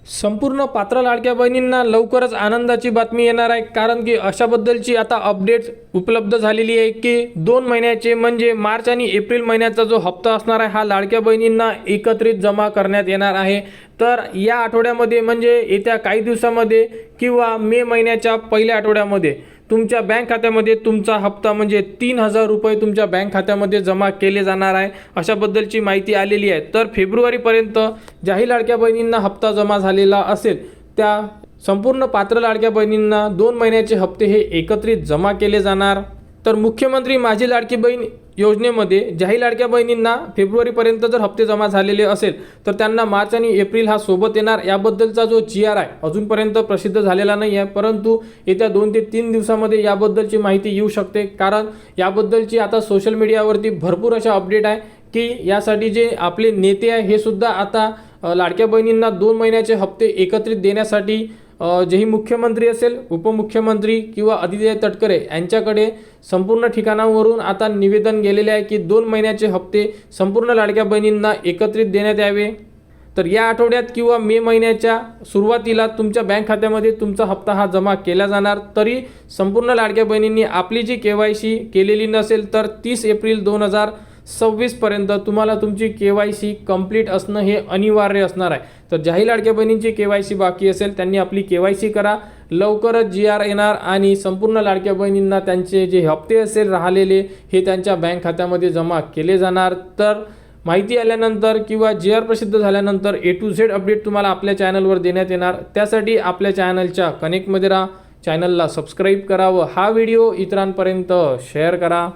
संपूर्ण पात्र लाडक्या बहिणींना लवकरच आनंदाची बातमी येणार आहे, कारण की अशाबद्दलची आता अपडेट्स उपलब्ध झालेली आहे की 2 महिन्याचे म्हणजे मार्च आणि एप्रिल महिन्याचा जो हप्ता असणार आहे हा लाडक्या बहिणींना एकत्रित जमा करण्यात येणार आहे। तर या आठवड्यामध्ये म्हणजे येत्या काही दिवसांमध्ये किंवा मे महिन्याच्या पहिल्या आठवड्यामध्ये तुमच्या बँक खात्यामध्ये तुमचा हप्ता म्हणजे 3000 रुपये तुमच्या बँक खात्यामध्ये जमा केले जाणार आहे, अशाबद्दलची माहिती आलेली आहे। तर फेब्रुवारीपर्यंत ज्याही लाडक्या बहिणींना हप्ता जमा झालेला असेल त्या संपूर्ण पात्र लाडक्या बहिणींना 2 महिन्याचे हप्ते हे एकत्रित जमा केले जाणार। तर मुख्यमंत्री माझी लाडकी बहीण योजनेमध्ये ज्याही लाडक्या बहिणींना फेब्रुवारीपर्यंत जर हप्ते जमा झालेले असेल तर त्यांना मार्च आणि एप्रिल हा सोबत येणार। याबद्दलचा जो GR आहे अजूनपर्यंत प्रसिद्ध झालेला नाही आहे, परंतु येत्या 2 ते 3 दिवसांमध्ये याबद्दलची माहिती येऊ शकते, कारण याबद्दलची आता सोशल मीडियावरती भरपूर अशा अपडेट आहे की यासाठी जे आपले नेते आहे हे सुद्धा आता लाडक्या बहिणींना 2 महिन्याचे हप्ते एकत्रित देण्यासाठी जेही मुख्यमंत्री असेल, उपमुख्यमंत्री किंवा आदित्य तटकरे यांच्याकडे संपूर्ण ठिकाणावरून आता निवेदन गेलेले आहे की 2 महिन्याचे हप्ते संपूर्ण लाडक्या बहिणींना एकत्रित देण्यात यावे। तर या आठवड्यात किंवा मे महिन्याच्या सुरुवातीला तुमच्या बँक खात्यामध्ये तुमचा हप्ता हा जमा केला जाणार। तरी संपूर्ण लाडक्या बहिणींनी आपली जी KYC केलेली नसेल तर 30 एप्रिल 2026 पर्यंत तुम्हाला तुमची KYC कंप्लीट असणं हे अनिवार्य असणार आहे। तर ज्याही लाडक्या बहिणींची KYC बाकी असेल त्यांनी आपली KYC करा, लवकरच GR येणार आणि संपूर्ण लाडक्या बहिणींना त्यांचे जे हप्ते असेल राहिलेले हे त्यांच्या बँक खात्यामध्ये जमा केले जाणार। तर माहिती आल्यानंतर किंवा GR प्रसिद्ध झाल्यानंतर A to Z अपडेट तुम्हाला आपल्या चॅनलवर देण्यात येणार। त्यासाठी आपल्या चॅनलच्या कनेक्टमध्ये राहा, चॅनलला सबस्क्राईब करा व हा व्हिडिओ इतरांपर्यंत शेअर करा।